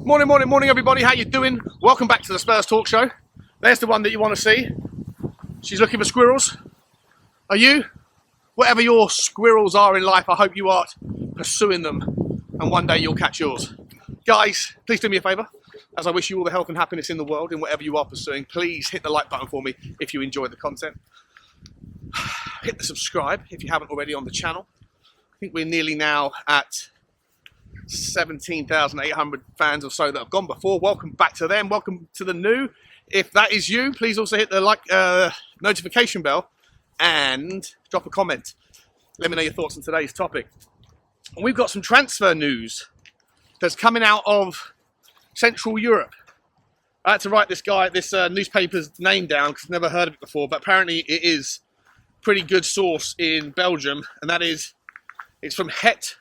Morning, everybody. How you doing? Welcome back to the Spurs Talk Show. There's the one that you want to see. She's looking for squirrels. Are you? Whatever your squirrels are in life, I hope you are pursuing them, and one day you'll catch yours. Guys, please do me a favour. As I wish you all the health and happiness in the world in whatever you are pursuing, please hit the like button for me if you enjoyed the content. Hit the subscribe if you haven't already on the channel. I think we're nearly now at 17,800 fans or so that have gone before. Welcome back to them. Welcome to the new. If that is you, please also hit the like notification bell and drop a comment. Let me know your thoughts on today's topic. And we've got some transfer news that's coming out of Central Europe. I had to write this newspaper's name down because I've never heard of it before, but apparently it is a pretty good source in Belgium, and that is, it's from Het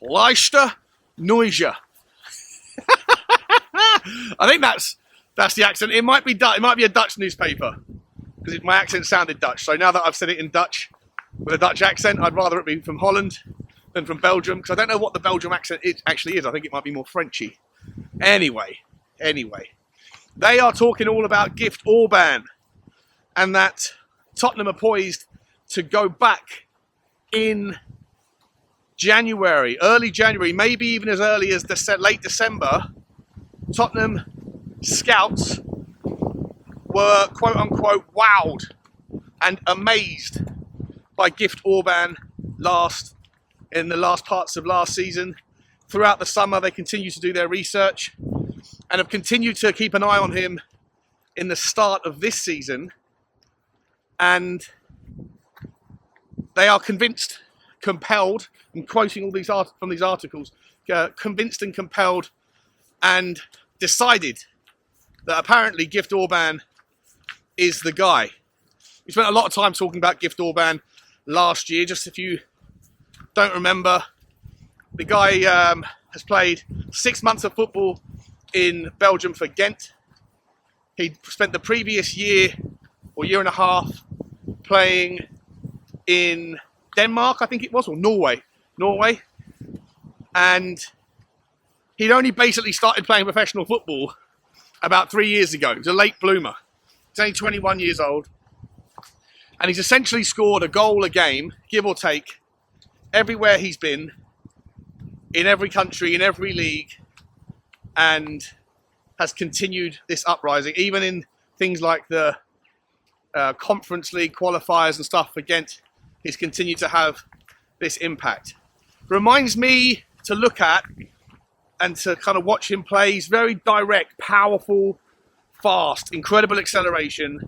Leicester Neuja. I think that's the accent. It might be Dutch. It might be a Dutch newspaper because my accent sounded Dutch. So now that I've said it in Dutch with a Dutch accent, I'd rather it be from Holland than from Belgium because I don't know what the Belgium accent actually is. I think it might be more Frenchy. Anyway, they are talking all about Gift Orban and that Tottenham are poised to go back in January, early January, maybe even as early as late December. Tottenham scouts were quote-unquote wowed and amazed by Gift Orban in the last parts of last season. Throughout the summer, they continue to do their research and have continued to keep an eye on him in the start of this season. And they are convinced, compelled, I'm quoting all these from these articles, convinced and compelled and decided that apparently Gift Orban is the guy. We spent a lot of time talking about Gift Orban last year. Just if you don't remember, the guy has played 6 months of football in Belgium for Ghent. He spent the previous year or year and a half playing in Denmark, I think it was, or Norway. And he'd only basically started playing professional football about 3 years ago. He was a late bloomer. He's only 21 years old. And he's essentially scored a goal a game, give or take, everywhere he's been, in every country, in every league, and has continued this uprising, even in things like the Conference League qualifiers and stuff for Ghent. He's continued to have this impact. Reminds me to look at and to kind of watch him play. He's very direct, powerful, fast, incredible acceleration.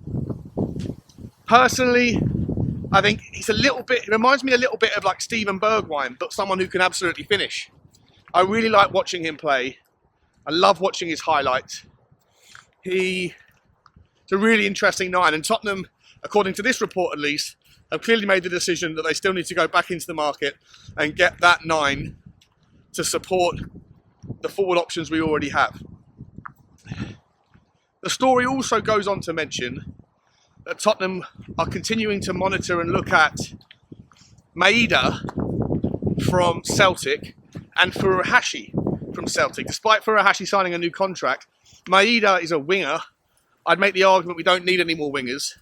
Personally, I think he reminds me a little bit of like Steven Bergwijn, but someone who can absolutely finish. I really like watching him play. I love watching his highlights. It's a really interesting nine, and Tottenham, according to this report at least, have clearly made the decision that they still need to go back into the market and get that nine to support the forward options we already have. The story also goes on to mention that Tottenham are continuing to monitor and look at Maeda from Celtic and Furuhashi from Celtic. Despite Furuhashi signing a new contract, Maeda is a winger. I'd make the argument we don't need any more wingers.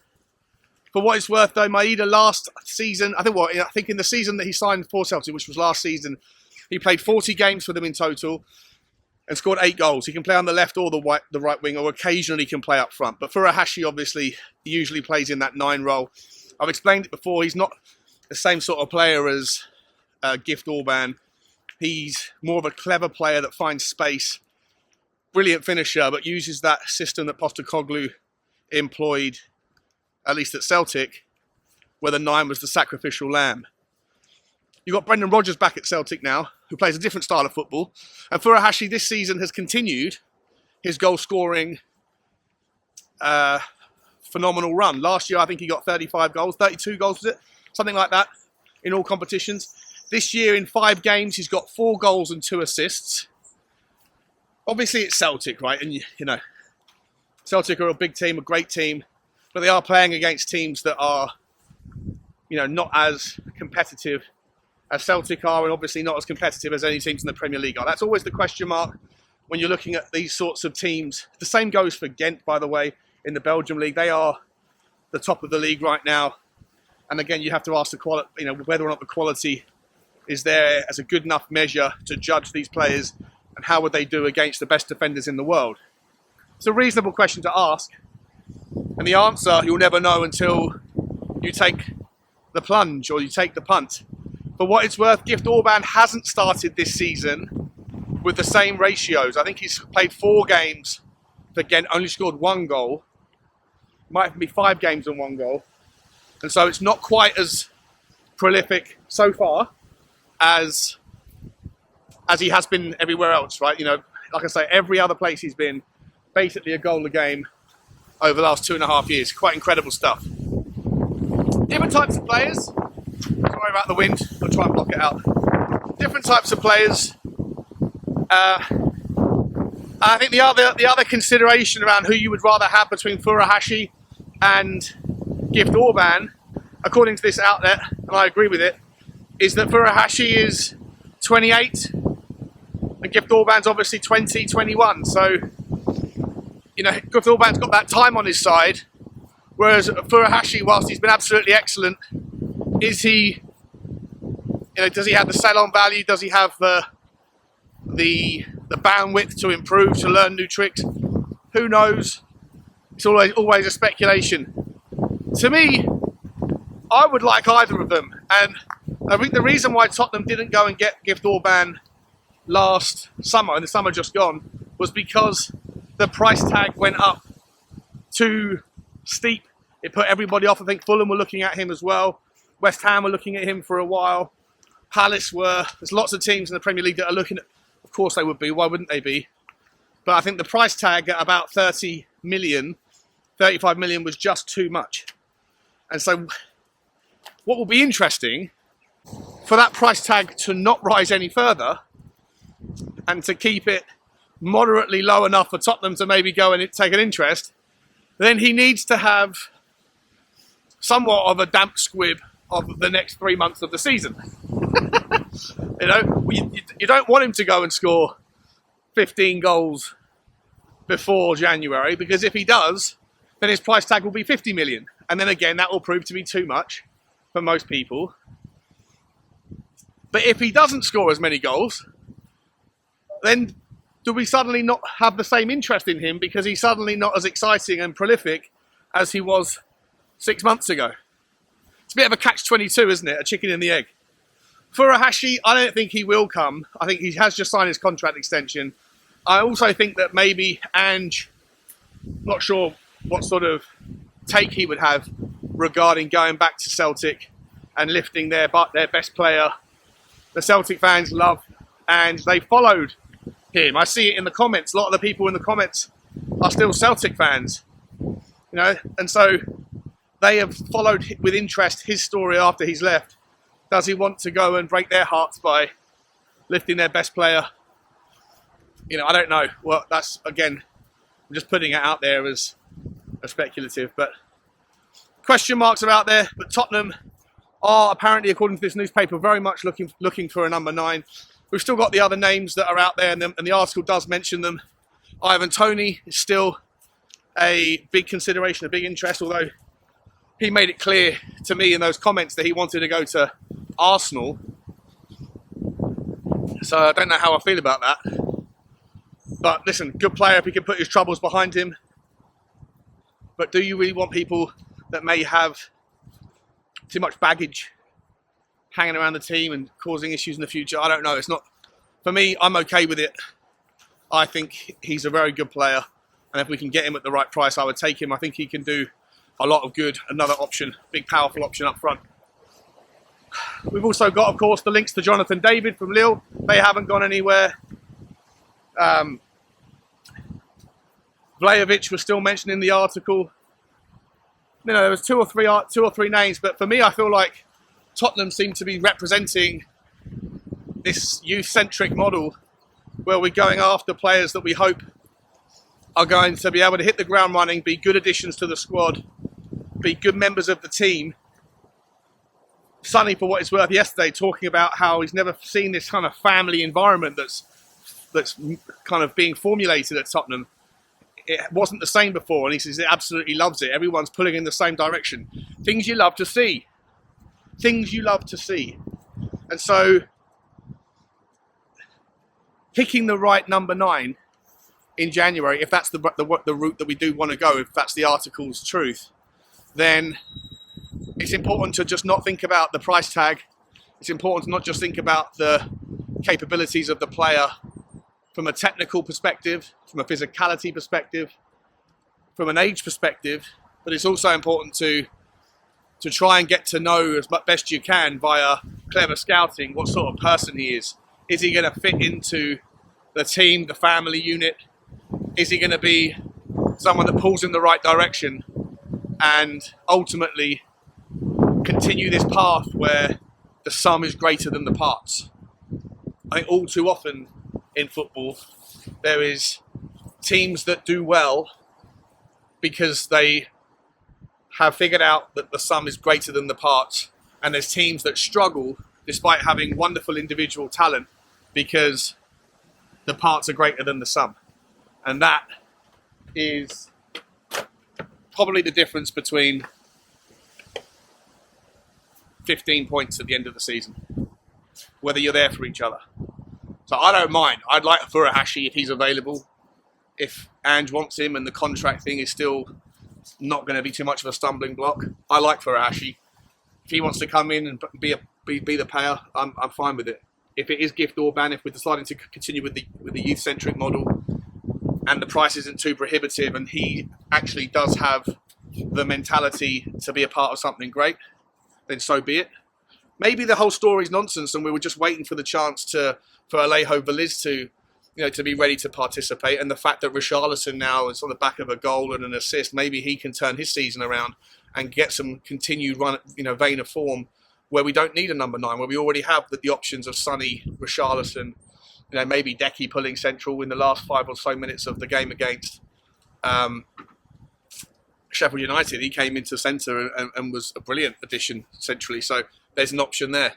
For what it's worth, though, Maeda last season, I think in the season that he signed for Celtic, which was last season, he played 40 games for them in total and scored 8 goals. He can play on the left or the right wing, or occasionally can play up front. But Furuhashi obviously usually plays in that 9 role. I've explained it before. He's not the same sort of player as Gift Orban. He's more of a clever player that finds space. Brilliant finisher, but uses that system that Postecoglou employed, at least at Celtic, where the 9 was the sacrificial lamb. You've got Brendan Rodgers back at Celtic now, who plays a different style of football. And Furuhashi this season has continued his goal-scoring phenomenal run. Last year, I think he got 32 goals, was it? Something like that, in all competitions. This year, in 5 games, he's got 4 goals and 2 assists. Obviously, it's Celtic, right? And, Celtic are a big team, a great team, but they are playing against teams that are, not as competitive as Celtic are, and obviously not as competitive as any teams in the Premier League are. That's always the question mark when you're looking at these sorts of teams. The same goes for Ghent, by the way, in the Belgium league. They are the top of the league right now. And again, you have to ask the quality, whether or not the quality is there as a good enough measure to judge these players, and how would they do against the best defenders in the world. It's a reasonable question to ask, and the answer you'll never know until you take the plunge or you take the punt. For what it's worth, Gift Orban hasn't started this season with the same ratios. I think he's played 4 games for Ghent, only scored 1 goal. Might even be 5 games and 1 goal. And so it's not quite as prolific so far as he has been everywhere else, right? Like I say, every other place he's been, basically a goal a game over the last 2.5 years. Quite incredible stuff. Different types of players. Sorry about the wind. I'll try and block it out. Different types of players. I think the other consideration around who you would rather have between Furuhashi and Gift Orban, according to this outlet, and I agree with it, is that Furuhashi is 28 and Gift Orban's obviously 20, 21. So, Gift Orban's got that time on his side, whereas Furuhashi, whilst he's been absolutely excellent, is he, does he have the sell-on value? Does he have the bandwidth to improve, to learn new tricks? Who knows? It's always a speculation. To me, I would like either of them. And I think the reason why Tottenham didn't go and get Gift Orban last summer, and the summer just gone, was because the price tag went up too steep. It put everybody off. I think Fulham were looking at him as well. West Ham were looking at him for a while. Palace were. There's lots of teams in the Premier League that are looking at. Of course they would be. Why wouldn't they be? But I think the price tag at about 30 million, 35 million was just too much. And so what will be interesting, for that price tag to not rise any further and to keep it moderately low enough for Tottenham to maybe go and take an interest, then he needs to have somewhat of a damp squib of the next 3 months of the season. You don't want him to go and score 15 goals before January, because if he does, then his price tag will be 50 million. And then again, that will prove to be too much for most people. But if he doesn't score as many goals, then do we suddenly not have the same interest in him because he's suddenly not as exciting and prolific as he was 6 months ago? It's a bit of a catch-22, isn't it? A chicken and the egg. Furuhashi, I don't think he will come. I think he has just signed his contract extension. I also think that maybe Ange, not sure what sort of take he would have regarding going back to Celtic and lifting their best player. The Celtic fans love, and they followed him. I see it in the comments. A lot of the people in the comments are still Celtic fans, and so they have followed with interest his story after he's left. Does he want to go and break their hearts by lifting their best player? I don't know. Well, that's, again, I'm just putting it out there as a speculative, but question marks are out there. But Tottenham are apparently, according to this newspaper, very much looking for a number 9. We've still got the other names that are out there, and the article does mention them. Ivan Toney is still a big consideration, a big interest, although he made it clear to me in those comments that he wanted to go to Arsenal. So I don't know how I feel about that. But listen, good player if he can put his troubles behind him. But do you really want people that may have too much baggage hanging around the team and causing issues in the future? I don't know. It's not, for me, I'm okay with it. I think he's a very good player. And if we can get him at the right price, I would take him. I think he can do a lot of good. Another option, big, powerful option up front. We've also got, of course, the links to Jonathan David from Lille. They haven't gone anywhere. Vlahovic was still mentioned in the article. There was two or three names, but for me, I feel like Tottenham seem to be representing this youth-centric model where we're going after players that we hope are going to be able to hit the ground running, be good additions to the squad, be good members of the team. Sonny, for what it's worth, yesterday talking about how he's never seen this kind of family environment that's that's kind of being formulated at Tottenham, it wasn't the same before, and he says he absolutely loves it. Everyone's pulling in the same direction. Things you love to see. Things you love to see. And so, picking the right number 9 in January, if that's the route that we do want to go, if that's the article's truth, then it's important to just not think about the price tag. It's important to not just think about the capabilities of the player from a technical perspective, from a physicality perspective, from an age perspective, but it's also important to try and get to know as best you can via clever scouting what sort of person he is. Is he going to fit into the team, the family unit? Is he going to be someone that pulls in the right direction and ultimately continue this path where the sum is greater than the parts? I think all too often in football there is teams that do well because they have figured out that the sum is greater than the parts, and there's teams that struggle despite having wonderful individual talent because the parts are greater than the sum. And that is probably the difference between 15 points at the end of the season, whether you're there for each other. So I don't mind. I'd like Furuhashi if he's available. If Ange wants him and the contract thing is still not going to be too much of a stumbling block, I like Furuhashi. If he wants to come in and be the payer, I'm fine with it. If it is Gift Orban, if we're deciding to continue with the youth-centric model and the price isn't too prohibitive and he actually does have the mentality to be a part of something great, then so be it. Maybe the whole story's nonsense and we were just waiting for the chance for Alejo Veliz to be ready to participate, and the fact that Richarlison now is on the back of a goal and an assist, maybe he can turn his season around and get some continued vein of form where we don't need a number 9, where we already have the options of Sonny, Richarlison, maybe Decky pulling central in the last 5 or so minutes of the game against Sheffield United. He came into centre and was a brilliant addition centrally, so there's an option there.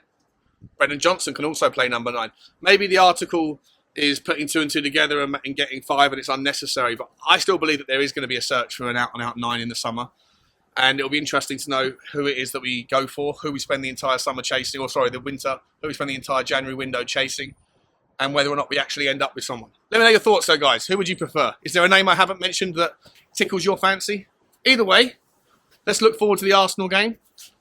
Brendan Johnson can also play number 9. Maybe the article is putting 2 and 2 together and getting 5 and it's unnecessary, but I still believe that there is going to be a search for an out-and-out 9 in the summer, and it'll be interesting to know who it is that we go for, who we spend the entire summer chasing, the winter, who we spend the entire January window chasing, and whether or not we actually end up with someone. Let me know your thoughts though, guys. Who would you prefer? Is there a name I haven't mentioned that tickles your fancy? Either way, let's look forward to the Arsenal game,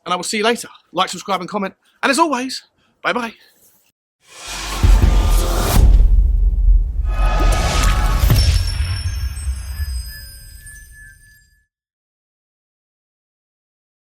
and I will see you later. Like, subscribe and comment, and as always, bye-bye.